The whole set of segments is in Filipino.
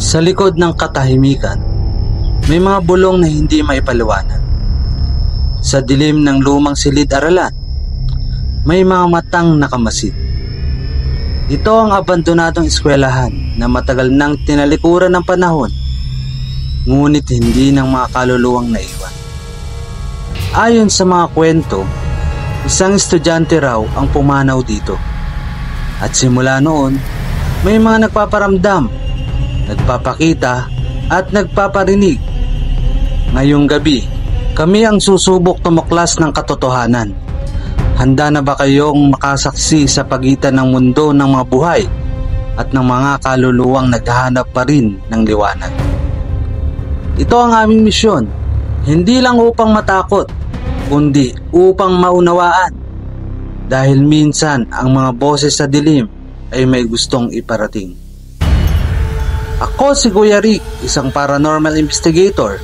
Sa likod ng katahimikan, may mga bulong na hindi maipaliwanag. Sa dilim ng lumang silid-aralan, may mga matang nakamasid. Ito ang abandonadong eskwelahan na matagal nang tinalikuran ng panahon, ngunit hindi ng mga kaluluwang naiwan. Ayon sa mga kwento, isang estudyante raw ang pumanaw dito. At simula noon, may mga nagpaparamdam, nagpapakita at nagpaparinig. Ngayong gabi, kami ang susubok tumuklas ng katotohanan. Handa na ba kayong makasaksi sa pagitan ng mundo ng mga buhay at ng mga kaluluwang naghahanap pa rin ng liwanag? Ito ang aming misyon, hindi lang upang matakot, kundi upang maunawaan. Dahil minsan ang mga boses sa dilim ay may gustong iparating. Ako si Kuya Rick, isang paranormal investigator.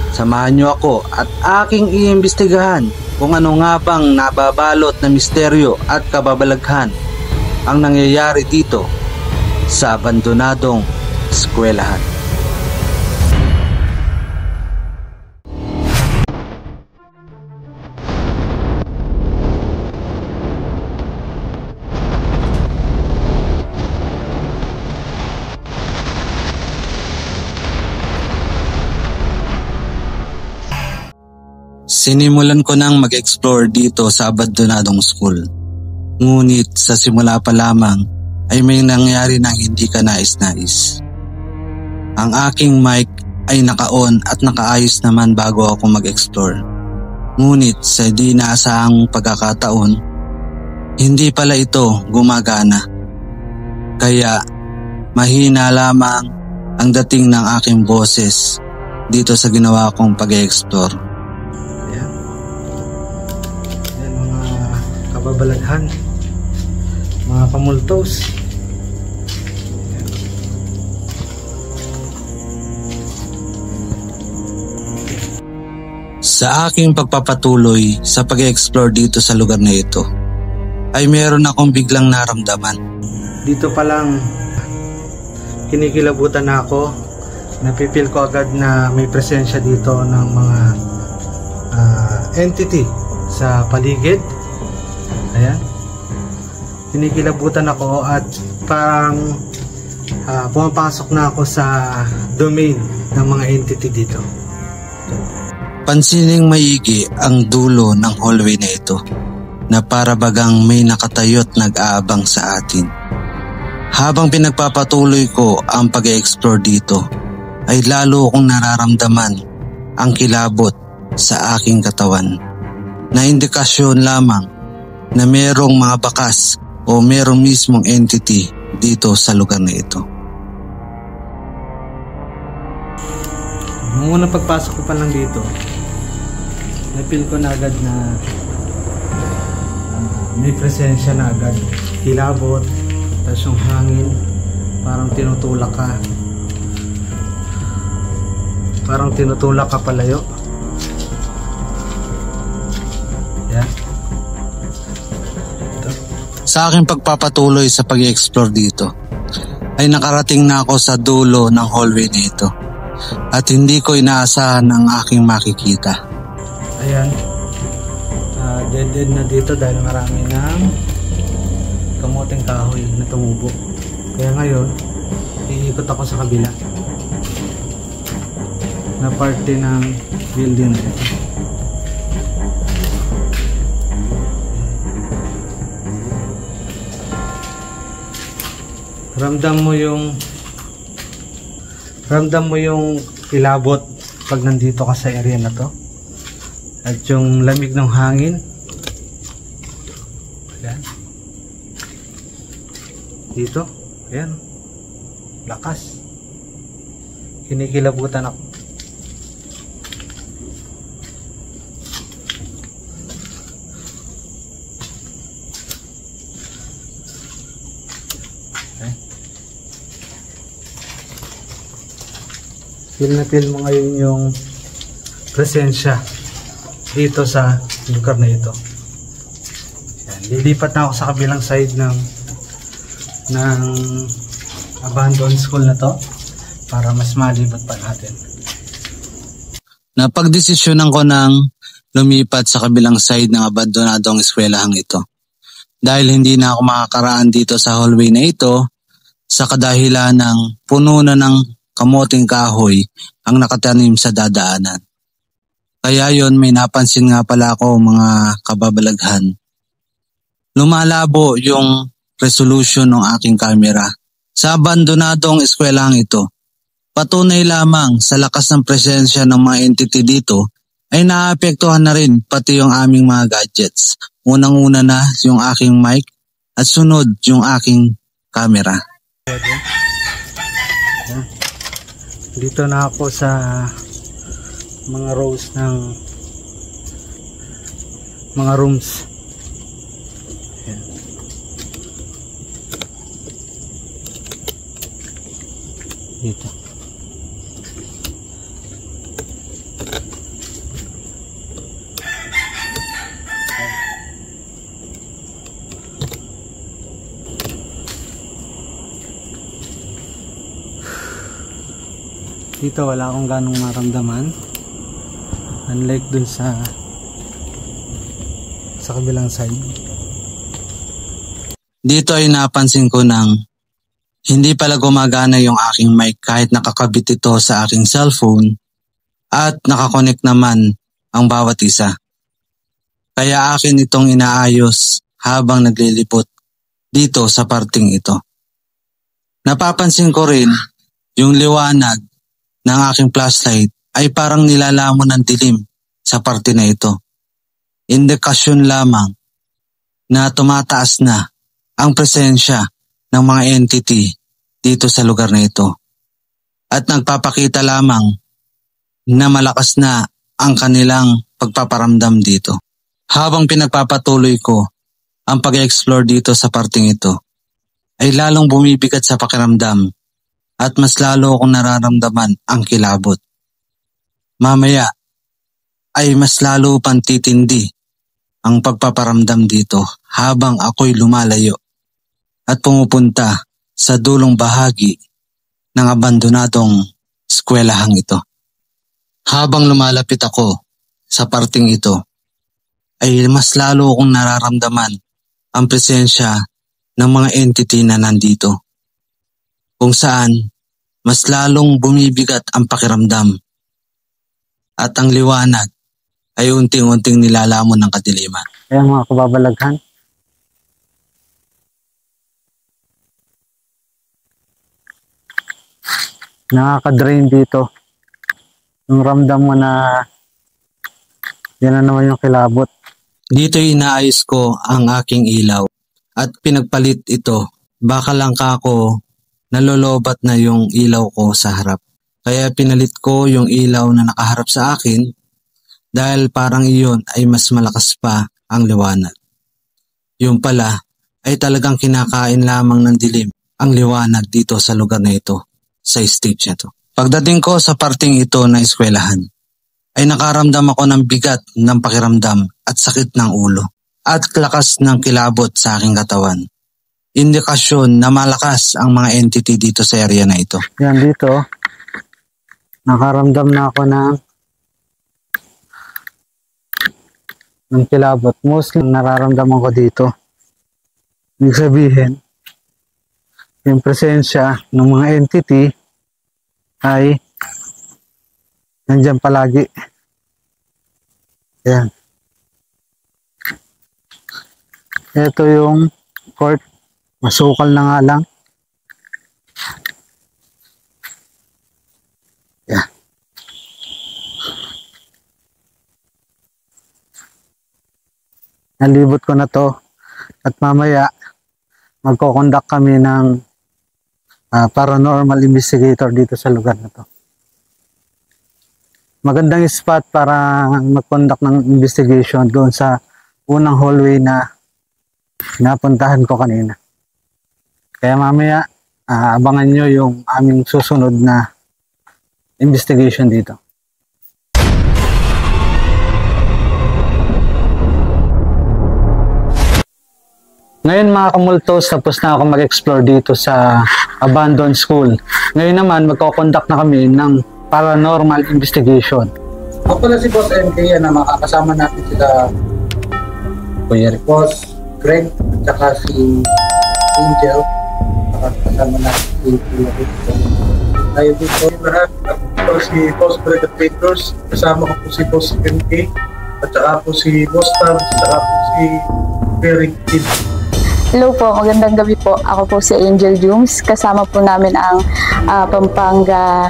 Samahan niyo ako at aking iimbestigahan kung ano nga bang nababalot na misteryo at kababalaghan ang nangyayari dito sa abandonadong eskwelahan. Sinimulan ko nang mag-explore dito sa abandonadong school. Ngunit sa simula pa lamang ay may nangyari nang hindi ka nais-nais. Ang aking mic ay naka-on at nakaayos naman bago ako mag-explore. Ngunit sa di naasahang pagkakataon, hindi pala ito gumagana. Kaya mahina lamang ang dating ng aking boses dito sa ginawa kong pag-explore. Kababalaghan, mga kamultos. Sa aking pagpapatuloy sa pag-explore dito sa lugar na ito, ay meron akong biglang naramdaman. Dito pa lang, kinikilabutan na ako. Napipil ko agad na may presensya dito ng mga entity sa paligid. Ayan, kinikilabutan ako at parang pumapasok na ako sa domain ng mga entity dito. Pansining maigi ang dulo ng hallway na ito na para bagang may nakatayo't nag-aabang sa atin. Habang pinagpapatuloy ko ang pag-explore dito ay lalo kong nararamdaman ang kilabot sa aking katawan na indikasyon lamang na merong mga bakas o merong mismong entity dito sa lugar na ito. Nung unang pagpasok ko pa lang dito, napil ko na agad na may presensya na agad. Kilabot, tapos yung hangin, parang tinutulak ka. Parang tinutulak ka palayo. Yan. Sa aking pagpapatuloy sa pag-explore dito, ay nakarating na ako sa dulo ng hallway nito at hindi ko inaasahan ang aking makikita. Ayan, dead end na dito dahil marami ng kamuting kahoy na tumubo. Kaya ngayon, iikot ako sa kabila na parte ng building na ito. Ramdam mo yung kilabot pag nandito ka sa area na to, at yung lamig ng hangin. Ayan. Dito, ayan, lakas. Kinikilabutan ako. Feel na feel mo ngayon yung presensya dito sa lugar na ito. Yan. Lilipat na ako sa kabilang side ng abandoned school na to. para mas malibot pa natin. Napagdesisyonan ko ng lumipat sa kabilang side ng abandonadong eskwelahang ito. Dahil hindi na ako makakaraan dito sa hallway na ito sa kadahilan ng puno na ng kamoting kahoy ang nakatanim sa dadaanan. Kaya yon, may napansin nga pala ako mga kababalaghan. Lumalabo yung resolution ng aking camera. Sa abandonadong eskwelahang ito, patunay lamang sa lakas ng presensya ng mga entity dito ay naapektuhan na rin pati yung aming mga gadgets. Unang-una na yung aking mic at sunod yung aking camera. Dito na ako sa mga rows ng mga rooms. Ayan. Dito. Dito wala akong ganong maramdaman, unlike dun sa kabilang side. Dito ay napansin ko nang hindi pala gumagana yung aking mic kahit nakakabit ito sa aking cellphone at nakakonect naman ang bawat isa. Kaya akin itong inaayos habang naglilipot dito sa parting ito. Napapansin ko rin yung liwanag ng aking flashlight ay parang nilalamon ng dilim sa parte na ito. Indikasyon lamang na tumataas na ang presensya ng mga entity dito sa lugar na ito. At nagpapakita lamang na malakas na ang kanilang pagpaparamdam dito. Habang pinagpapatuloy ko ang pag-explore dito sa parting ito, ay lalong bumibigat sa pakiramdam at mas lalo akong nararamdaman ang kilabot. Mamaya ay mas lalo pang titindi ang pagpaparamdam dito habang ako'y lumalayo at pumupunta sa dulong bahagi ng abandonadong eskwelahang ito. Habang lumalapit ako sa parting ito, ay mas lalo akong nararamdaman ang presensya ng mga entity na nandito, kung saan mas lalong bumibigat ang pakiramdam at ang liwanag ay unting-unting nilalamon ng kadiliman. Kaya mga kababalaghan, nakaka-drain dito. Yung ramdam mo na yan na naman yung kilabot. Dito inaayos ko ang aking ilaw at pinagpalit ito. Baka lang kako nalolobat na yung ilaw ko sa harap. Kaya pinalit ko yung ilaw na nakaharap sa akin dahil parang iyon ay mas malakas pa ang liwanag. Yung pala ay talagang kinakain lamang ng dilim ang liwanag dito sa lugar na ito, sa stage na to. Pagdating ko sa parting ito na eskwelahan, ay nakaramdam ako ng bigat ng pakiramdam at sakit ng ulo at lakas ng kilabot sa aking katawan. Indikasyon na malakas ang mga entity dito sa area na ito. Yan dito, nakaramdam na ako ng kilabot. Mostly nararamdaman ko dito. Ibig sabihin, yung presensya ng mga entity ay nandyan palagi. Yan. Ito yung court. Masukal na nga lang. Yan. Nalibot ko na to. At mamaya, magko-conduct kami ng paranormal investigator dito sa lugar na to. Magandang spot para mag-conduct ng investigation doon sa unang hallway na napuntahan ko kanina. Kaya mamaya, abangan nyo yung aming susunod na investigation dito. Ngayon mga kamultos, tapos na ako mag-explore dito sa abandoned school. Ngayon naman, magko-conduct na kami ng paranormal investigation. Ako pala si Boss MK na makakasama natin sila Kuya Boss Greg at saka si Angel. Makakasama natin si Kuya Rick. Tayo dito lahat. Ako si Boss Greg at Petros. Kasama ko po si Boss MK at saka po si Boss Tab at saka po si Kuya Rick. Hello po, magandang gabi po. Ako po si Angel Jooms. Kasama po namin ang Pampanga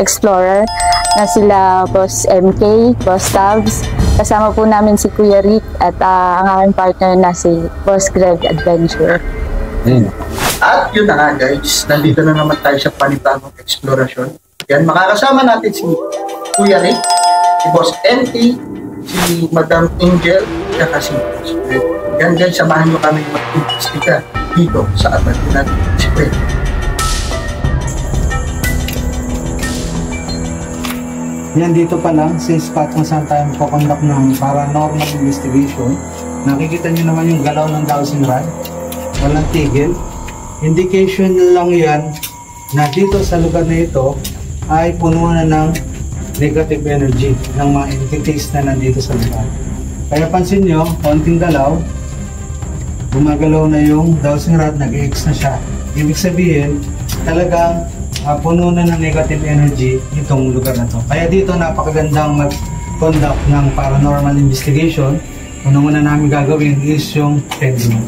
Explorer na sila Boss MK, Boss Tabs. Kasama po namin si Kuya Rick at ang aming partner na si Boss Greg Adventure. At yun na nga guys, nandito na naman tayo sa panibagong eksplorasyon. Yan, makakasama natin si Kuya Rick, si Boss MK, si Madam Angel, at si Boss Greg. Yan guys, samahan nyo kami mag-investiga dito sa abandoned school. Yan, dito pa lang sa spot kung saan tayo magko-conduct ng paranormal investigation. Nakikita nyo naman yung galaw ng dowsing rod. Walang tigil. Indication lang yan na dito sa lugar na ito ay puno na ng negative energy ng mga entities na nandito sa lugar. Kaya pansin nyo, konting galaw, gumagalaw na yung dowsing rod, nag-X na siya. Ibig sabihin, talagang puno na ng negative energy itong lugar na to. Kaya dito napakagandang mag-conduct ng paranormal investigation. Una namin gagawin is yung pendulum.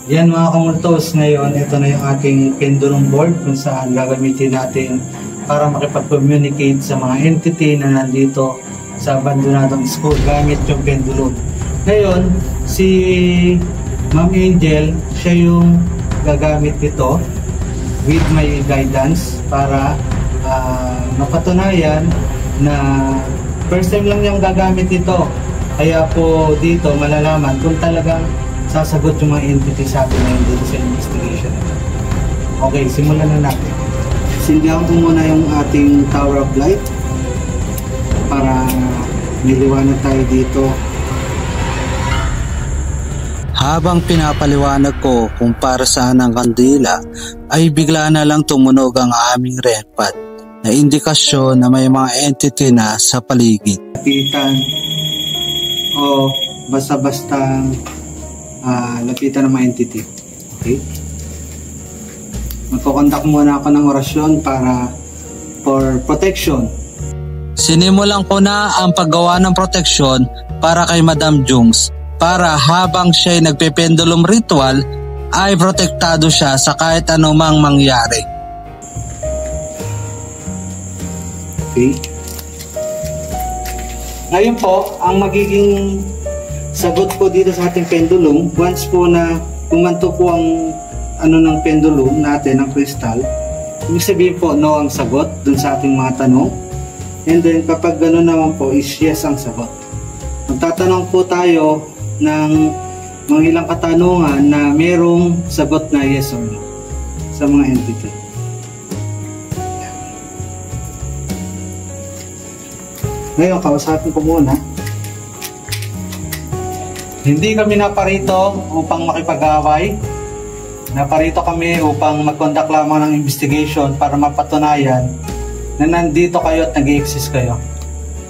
Yan mga kamultos, ngayon ito na yung ating pendulum board kung saan gagamitin natin para makipag-communicate sa mga entity na nandito sa abandonadong school gamit yung pendulum. Ngayon, si Ma'am Angel, siya yung gagamit nito with my guidance para mapatunayan na first time lang niyang gagamit nito. Kaya po dito malalaman kung talagang sasagot yung mga entity sa atin ngayon dito sa investigation. Okay, simulan na natin. Sindihan ko muna yung ating tower of light para may liwanag tayo dito. Habang pinapaliwanag ko kung para saan ang kandila, ay bigla na lang tumunog ang aming REM-pad na indikasyon na may mga entity na sa paligid. Lapitan o basta-basta lapitan ng mga entity. Okay? Magko-conduct muna ako ng orasyon para for protection. Sinimulan ko na ang paggawa ng protection para kay Madam Jungs, para habang siya'y nagpependulum ritual ay protektado siya sa kahit anumang mangyari. Okay. Ngayon po, ang magiging sagot po dito sa ating pendulum, once po na pumanto po ang ng pendulum natin, ang crystal, ibig sabihin po no ang sagot dun sa ating mga tanong. And then kapag gano'n naman po is yes ang sagot. Magtatanong po tayo ng mga ilang katanungan na merong sagot na yes or no sa mga entity. Ngayon, kausapin ko muna. Hindi kami naparito upang makipag-away. Naparito kami upang mag-conduct lamang ng investigation para mapatunayan na nandito kayo at nag-i-exist kayo.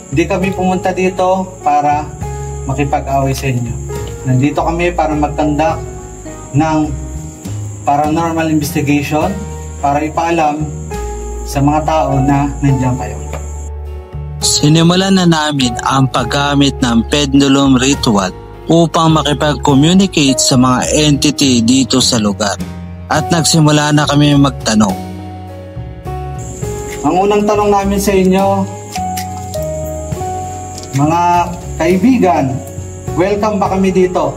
Hindi kami pumunta dito para makipag-away sa inyo. Nandito kami para mag-conduct ng paranormal investigation para ipaalam sa mga tao na nandiyan kayo. Sinimulan na namin ang paggamit ng pendulum ritual upang makipag-communicate sa mga entity dito sa lugar. At nagsimula na kami magtanong. Ang unang tanong namin sa inyo, mga kaibigan, welcome ba kami dito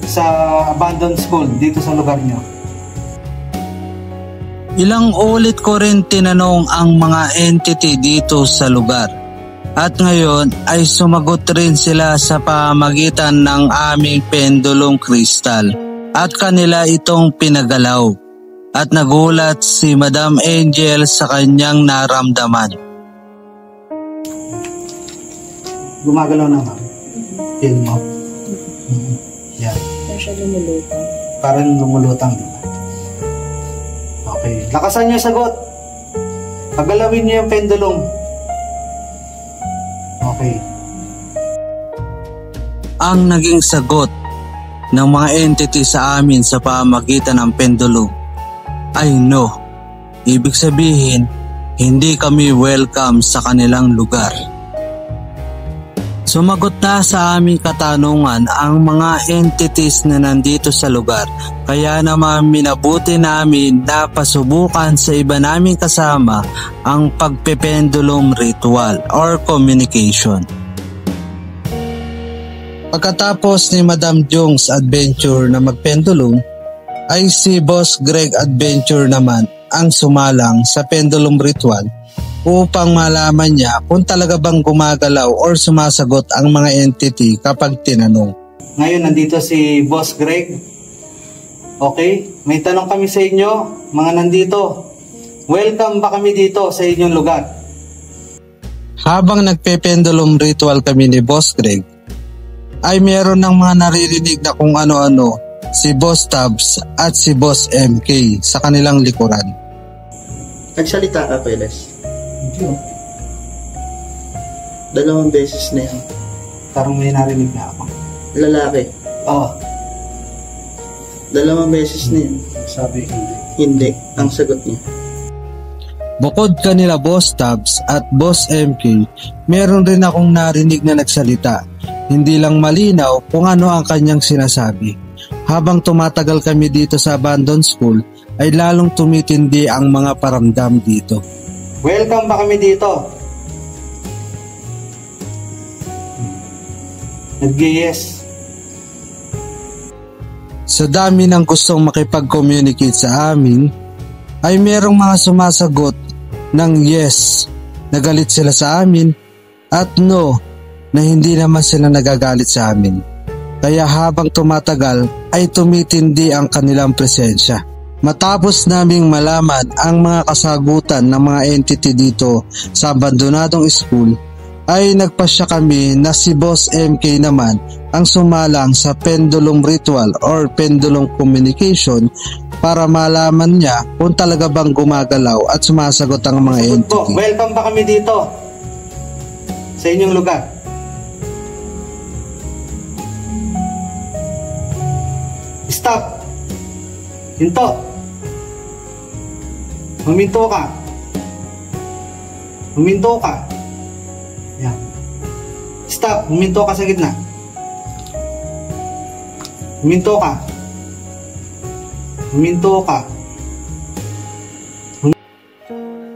sa abandoned school dito sa lugar nyo? Ilang ulit ko rin tinanong ang mga entity dito sa lugar. At ngayon ay sumagot rin sila sa pamamagitan ng aming pendulum crystal at kanila itong pinagalaw. At nagulat si Madam Angel sa kanyang naramdaman. Gumagalaw naman. Feel mo? Yan. po siya lumulutang. Parang lumulutang, di ba? Okay. Lakasan niyo sagot. Pagalawin niyo yung pendulum. Okay. Ang naging sagot ng mga entity sa amin sa pamamagitan ng pendulum ay no. Ibig sabihin, hindi kami welcome sa kanilang lugar. Sumagot na sa aming katanungan ang mga entities na nandito sa lugar. Kaya naman minabuti namin na pasubukan sa iba naming kasama ang pagpependulum ritual or communication. Pagkatapos ni Madam Jung's adventure na magpendulum, ay si Boss Greg Adventure naman ang sumalang sa pendulum ritual upang malaman niya kung talaga bang gumagalaw or sumasagot ang mga entity kapag tinanong. Ngayon nandito si Boss Greg. Okay, may tanong kami sa inyo, mga nandito. Welcome ba kami dito sa inyong lugar? Habang nagpe-pendulum ritual kami ni Boss Greg, ay meron ng mga naririnig na kung ano-ano si Boss Tabs at si Boss MK sa kanilang likuran. Nagsalita ka, Peles? Hindi. Dalawang beses na yan. Parang may narinig na ako. Lalaki. Oo. Dalawang beses na yan. Sabi hindi. Hindi. Ang sagot niya. Bukod kanila Boss Tabs at Boss MK, meron rin akong narinig na nagsalita. Hindi lang malinaw kung ano ang kanyang sinasabi. Habang tumatagal kami dito sa abandoned school, ay lalong tumitindi ang mga paramdam dito. Welcome ba kami dito? Nag-yes. Sa dami ng gustong makipag-communicate sa amin, ay merong mga sumasagot ng yes, nagalit sila sa amin, at no, na hindi naman sila nagagalit sa amin. Kaya habang tumatagal ay tumitindi ang kanilang presensya. Matapos naming malaman ang mga kasagutan ng mga entity dito sa abandonadong school, ay nagpasya kami na si Boss MK naman ang sumalang sa pendulum ritual or pendulum communication para malaman niya kung talaga bang gumagalaw at sumasagot ang mga entity. Welcome ba kami dito sa inyong lugar? Stop! Hinto! Huminto ka! Huminto ka! Yan. Stop! Huminto ka sa gitna. Huminto ka. Huminto ka.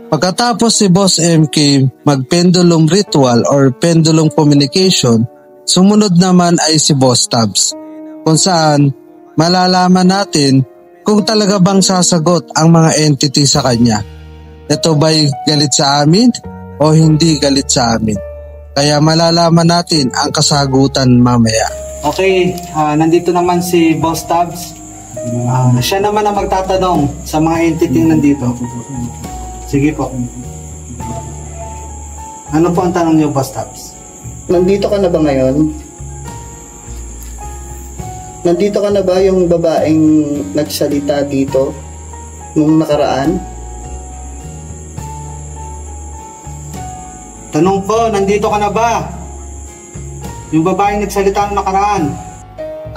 Pagkatapos si Boss MK mag-pendulum ritual or pendulum communication, sumunod naman ay si Boss Tabs, kung saan malalaman natin kung talaga bang sasagot ang mga entity sa kanya. Ito ba'y galit sa amin o hindi galit sa amin? Kaya malalaman natin ang kasagutan mamaya. Okay, nandito naman si Boss Tabs. Siya naman ang magtatanong sa mga entity nandito. Sige po. Ano po ang tanong niyo, Boss Tabs? Nandito ka na ba ngayon? Nandito ka na ba yung babaeng nagsalita dito nung nakaraan? Tanong ko, nandito ka na ba? Yung babaeng nagsalita nung nakaraan.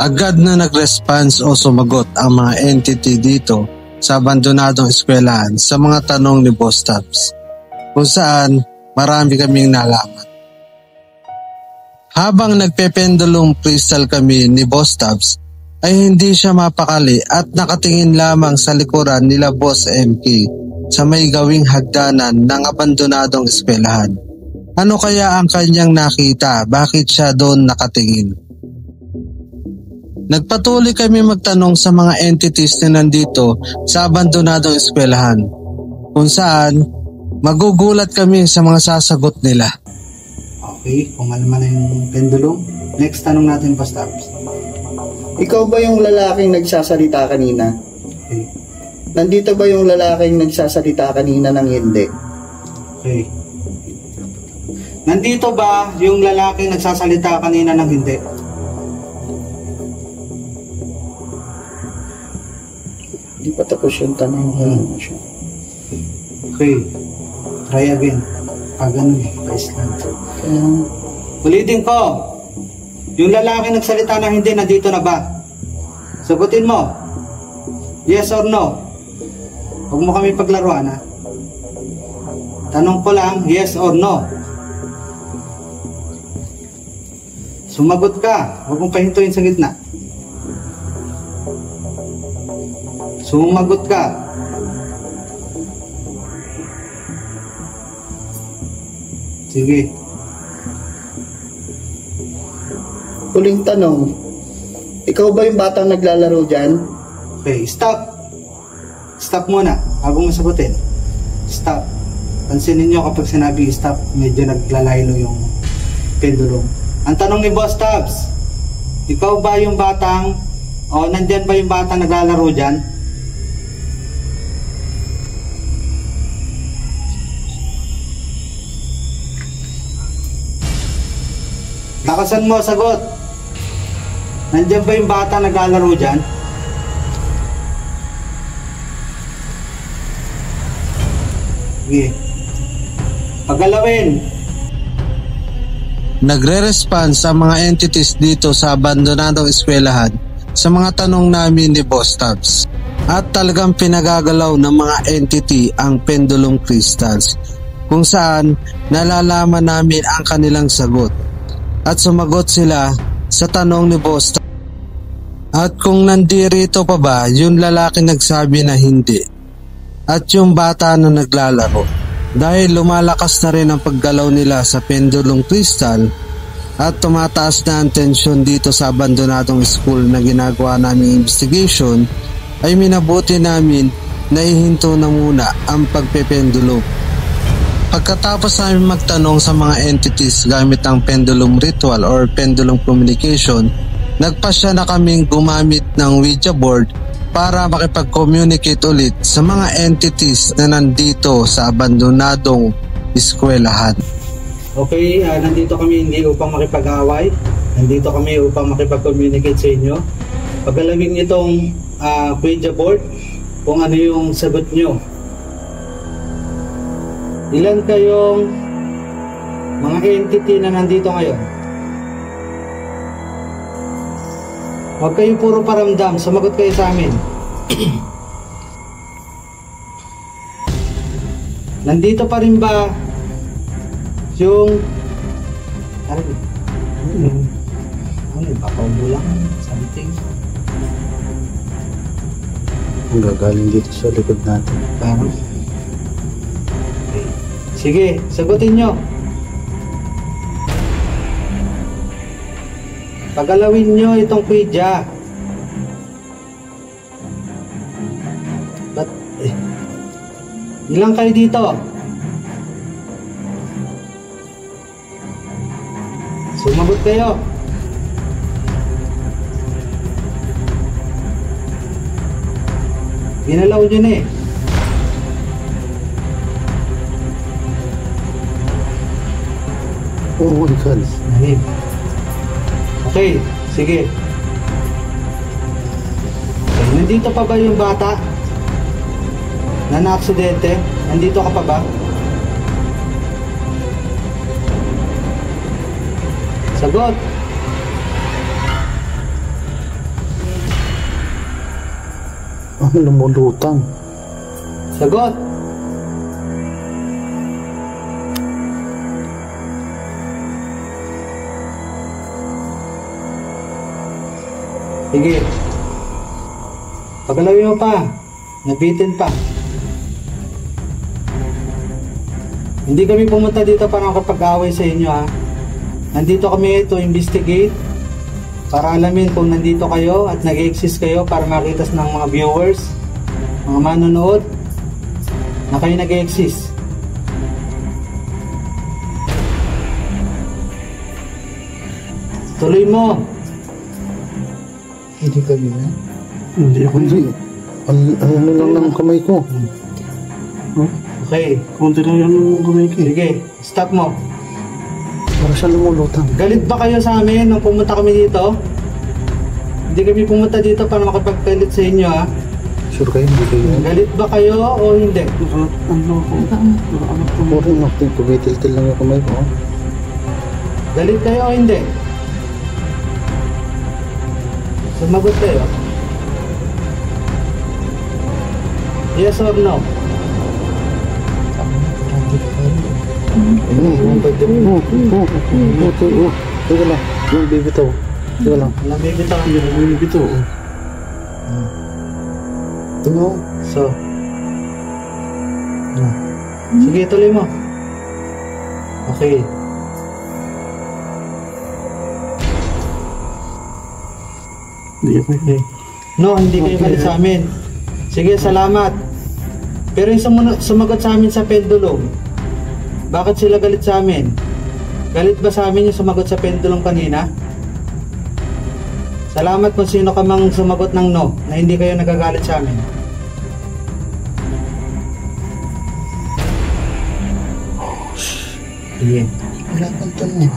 Agad na nag-response o sumagot ang mga entity dito sa abandonadong eskwelahan sa mga tanong ni Boss Tabs, kung saan marami kaming nalaman. Habang nagpe-pendulum crystal kami ni Boss Tabs, ay hindi siya mapakali at nakatingin lamang sa likuran nila Boss MK sa may gawing hagdanan ng abandonadong eskwelahan. Ano kaya ang kanyang nakita? Bakit siya doon nakatingin? Nagpatuloy kami magtanong sa mga entities na nandito sa abandonadong eskwelahan, kung saan magugulat kami sa mga sasagot nila. Okay, kung alaman na yung pendulum. Next tanong natin, Boss Tabs. Ikaw ba yung lalaking nagsasalita kanina? Okay. Nandito ba yung lalaking nagsasalita kanina ng hindi? Okay. Nandito ba yung lalaking nagsasalita kanina ng hindi? Hindi pa tapos yung tanong. Okay. Try again. Ganun. Iceland. Ulitin ko. Yung lalaki nagsalita na hindi, nandito na ba? Sagutin mo. Yes or no? Huwag mo kami paglaruan, ha? Tanong ko lang, yes or no? Sumagot ka. Huwag mong pahintuin sa gitna. Sumagot ka. Sige. Huling tanong. Ikaw ba yung batang naglalaro dyan? Okay, stop. Stop muna. Bago mo sagutin. Stop. Pansinin nyo kapag sinabi stop, medyo naglalaylo yung pendulum. Ang tanong ni Boss Tabs, ikaw ba yung batang, o nandyan ba yung batang naglalaro dyan? Lakasan mo, sagot. Nandyan ba yung batang naglalaro dyan? Sige. Pagalawin. Nagre-response ang mga entities dito sa abandonadong eskwelahan sa mga tanong namin ni Boss Tabs. At talagang pinagagalaw ng mga entity ang pendulum crystals, kung saan nalalaman namin ang kanilang sagot. At sumagot sila sa tanong ni Boss Tabs. At kung nandirito pa ba yung lalaki nagsabi na hindi, at yung bata na naglalaro. Dahil lumalakas na rin ang paggalaw nila sa pendulum crystal at tumataas na ang tensyon dito sa abandonadong school na ginagawa naming investigation, ay minabuti namin na ihinto na muna ang pagpependulum. Pagkatapos namin magtanong sa mga entities gamit ang pendulum ritual or pendulum communication, nagpasya na kaming gumamit ng Ouija board para makipag-communicate ulit sa mga entities na nandito sa abandonadong eskwelahan. Okay, nandito kami hindi upang makipag-away. Nandito kami upang makipag-communicate sa inyo. Pagalawin niyo itong Ouija board kung ano yung sagot nyo. Ilan kayong mga entity na nandito ngayon? Huwag kayong puro paramdam, sumagot kayo sa amin. Nandito pa rin ba yung papaubo lang, something? Ang gagaling dito sa likod natin. Parang okay. Sige, sagutin nyo. Pagalawin nyo itong Ouija. Ba't ilang kayo dito? Sumagot kayo. Ginalaw nyo na eh. Oh my God. Nanib. Okay, sige. Okay, nandito pa ba yung bata na na-aksidente? Nandito ka pa ba? Sagot. Ang lumulutang. Sagot. Sige. Pagalawin mo pa. Nabitin pa. Hindi kami pumunta dito para makapag-away sa inyo, ha. Nandito kami to investigate para alamin kung nandito kayo at nag-exist kayo para makita ng mga viewers, mga manonood na kayo nag-exist. Tuloy mo. Hindi ka ganyan? Hindi ako hindi. Ano lang ng kamay ko? Okay. Kunti lang yung kamay ko. Sige, stop mo. Para siya lumulutang. Galit ba kayo sa amin nung pumunta kami dito? Hindi kami pumunta dito para makapagpalit sa inyo, ha? Sure kayo, hindi kayo. Galit ba kayo o hindi? Ano ko? Puro natin, tumitil-til lang yung kamay ko. Galit kayo o hindi? Sumagot kayo. Yes or no? Teka lang, yung bibitaw. Teka lang. Nabibitaw ang Yung bibitaw. Ano? So. Sige, tuloy mo. Okay. Okay. No, hindi kayo galit sa amin. Sige, salamat. Pero yung sumagot sa amin sa pendulum, bakit sila galit sa amin? Galit ba sa amin yung sumagot sa pendulum kanina? Salamat kung sino ka mang sumagot ng no, na hindi kayo nagagalit sa amin. Sige. Wala kang tanong.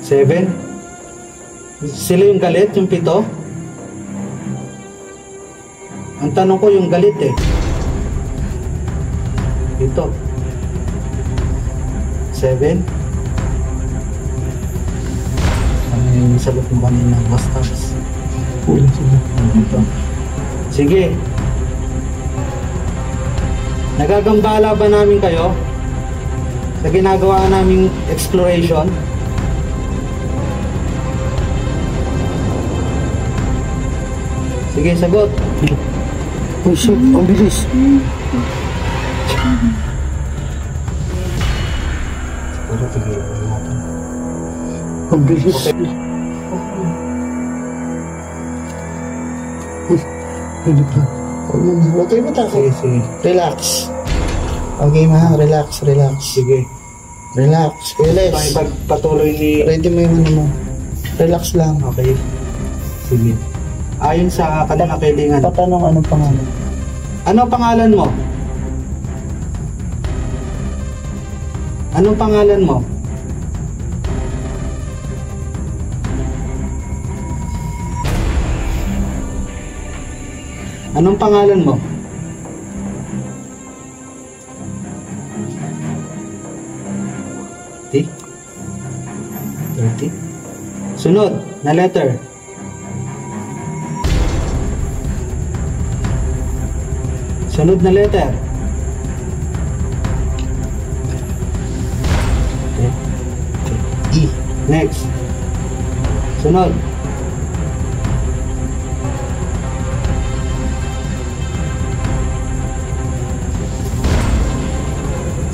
7. Sila yung galit, yung 7. Ang tanong ko yung galit eh. 7. 7. Ano yung sagot mo kanina? Bastards. Kulang sila. Ito. Sige. Nagagambala ba namin kayo sa ginagawa naming exploration? Sige, sagot. Uy, shit, ang bilis. Ang bilis. Uy, hindi pa. Huwag kayo matakot. Sige. Relax. Okay, ma. Relax, relax. Sige. Relax. Kuya Les. Pagpatuloy ni... Ready mo yung ano mo. Relax lang. Okay. Sige. Ayon sa kanilang kailangan. Tatanong anong pangalan? Ano pangalan mo? Anong pangalan mo? Anong pangalan mo? T? 30? Sunod na letter. Sunod na letter. E. Next. Sunod.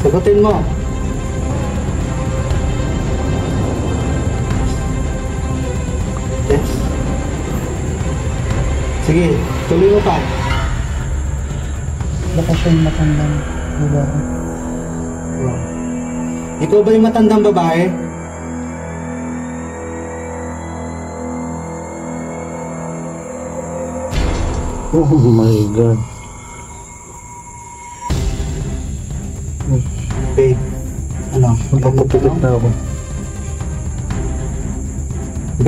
Sagutin mo. Yes. Sige, tuloy mo pa. Baka siya yung matandang babae. Ikaw ba yung matandang babae? Oh my God. Okay. Ano? Magpapapilit na ako.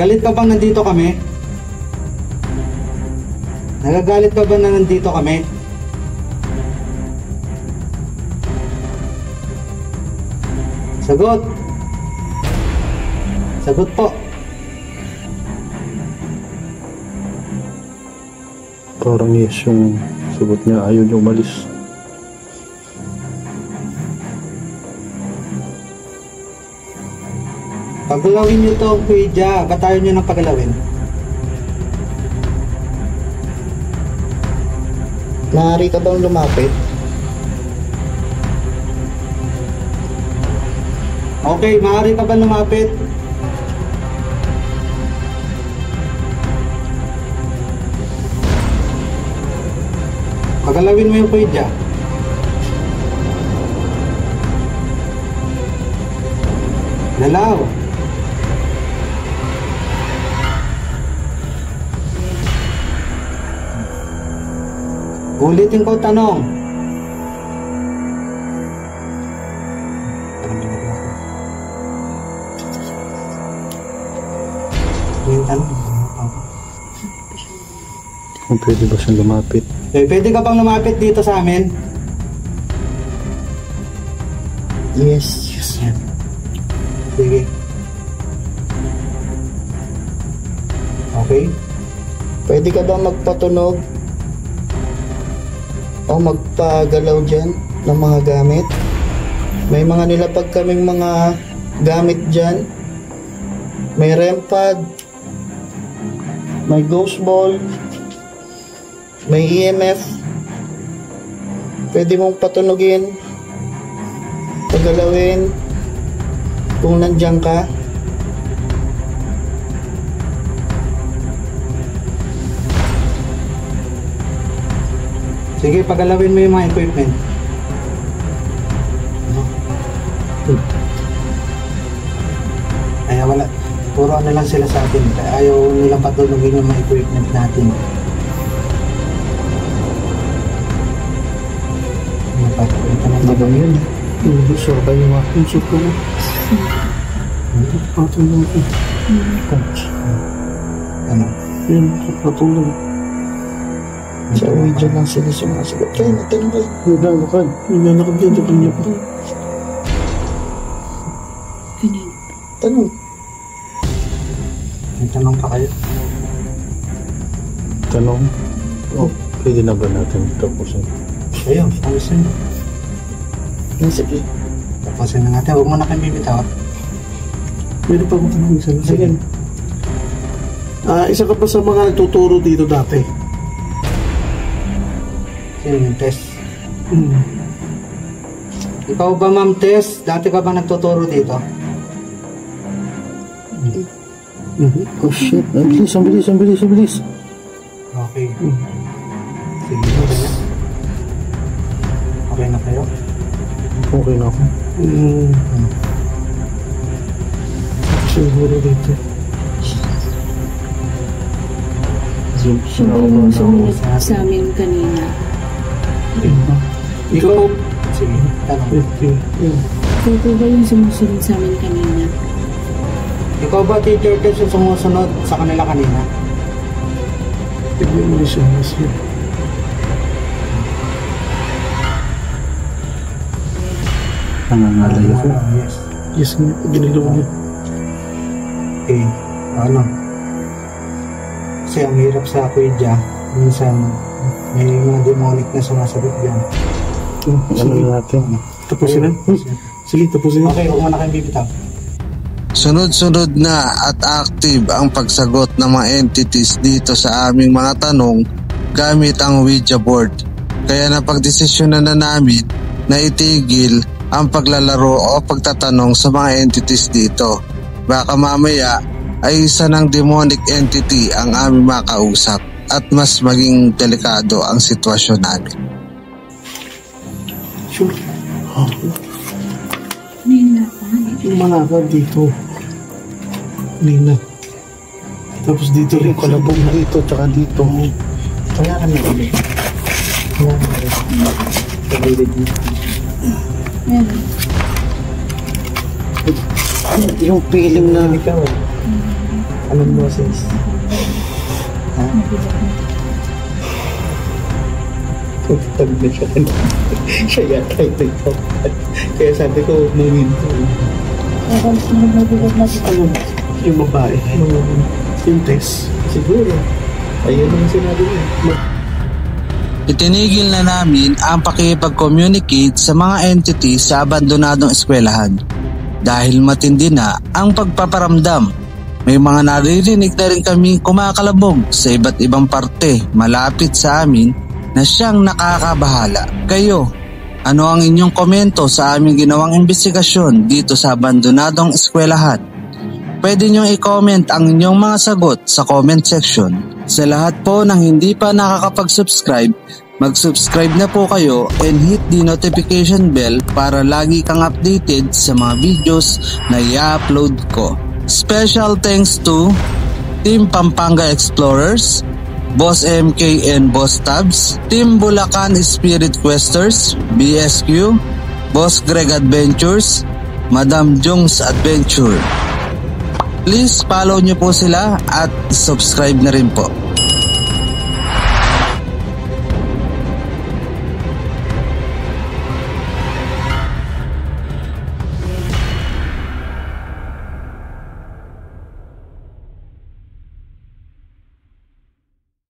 Galit ka bang nandito kami? Nagagalit ka ba na nandito kami? Sagot. Sagot po. Parang yes yung sagot niya. Ayaw niya umalis. Pagalawin niyo to, Kuya. Ba't ayaw niyo ng pagalawin? Maaari ka bang lumapit? Okay, maaari ka ba lumapit? Pagalawin mo yung Kuya. Galaw. Ulitin ko tanong. Yung tanong. Kung pwede ba siyang lumapit? Pwede ka bang lumapit dito sa amin? Yes. Yan. Sige. Okay? Pwede ka ba magpatunog o magpagalaw dyan ng mga gamit? May mga nilapag kaming mga gamit dyan. May REM pad, may ghost ball, may EMF. Pwede mong patunugin, pagalawin kung nandiyan ka. Sige, pagalawin mo yung mga equipment. Kaya wala, puro ano lang sila sa atin. Kaya ayaw nilang patulogin yung mga equipment natin. Ito na Hindi ba yun? Hindi sure kayo nga. Yung sure ko na. Patulong ko. ano? Yun, patulong. Sa video lang sila sumasagot. Kaya natin kayo. Naglalakad. Naglalakad dyan sa kanya pa. Tanong. May tanong pa kayo? Tanong. Oh, pwede na ba natin tapusin? Ayun, tapusin. Sige. Tapusin na natin. Huwag mo na kayong bibitaw. Pwede pa akong tanong isa lang. Sige. Isa ka pa sa mga nagtuturo dito dati. Sino yung Tess? Ikaw ba, Ma'am Tess? Dati ka ba nagtuturo dito? Oh shit. Ang bilis, ang bilis, ang bilis, ang bilis. Okay. Sige, okay na. Okay na kayo? Okay na ako. Siguro dito. Siya ba yung sumunod sa amin kanina? Ikaw? Sige, tanong. Ikaw po ba yung sumusunod sa amin kanina? Ikaw ba, Teacher Tess, yung sumusunod sa kanila kanina? Tignan mo na siya. Siya. Nangangalay ako. Yes. Yes, ginalaw niya. Okay. Ano? Kasi ang hirap sa Ouija, minsan may mga demonic na sumasagot dyan. Ano na natin? Tapusin na? Sige, tapusin na. Okay, huwag mo na kayong bibitaw. Sunod-sunod na at active ang pagsagot ng mga entities dito sa aming mga tanong gamit ang Ouija board. Kaya napagdesisyonan na namin na itigil ang paglalaro o pagtatanong sa mga entities dito. Baka mamaya ay isa ng demonic entity ang aming makausap at mas maging delikado ang sitwasyon namin. Sure. Nina pa. Yung malakad dito. Nina. Tapos dito rin. Kalabog dito, tsaka dito. Kaya kami ulit. Ayan. Yung feeling na... Ikaw. Anong boses? Tag na siya. Siya yata ito. Kaya sabi ko, mawinto. Ano? Yung babae. Yung test. Siguro. Ayun ang sinabi niya. Itinigil na namin ang pakikipag-communicate sa mga entities sa abandonadong eskwelahan dahil matindi na ang pagpaparamdam. May mga naririnig na rin kami kumakalabog sa iba't ibang parte malapit sa amin na siyang nakakabahala. Kayo, ano ang inyong komento sa aming ginawang investigasyon dito sa abandonadong eskwelahan? Pwede nyo i-comment ang inyong mga sagot sa comment section. Sa lahat po ng hindi pa nakakapag-subscribe, mag-subscribe na po kayo and hit the notification bell para lagi kang updated sa mga videos na i-upload ko. Special thanks to Team Pampanga Explorers, Boss MK and Boss Tabs, Team Bulacan Spirit Questers, BSQ, Boss Greg Adventures, Madam Jung's Adventure. Please follow nyo po sila at subscribe na rin po.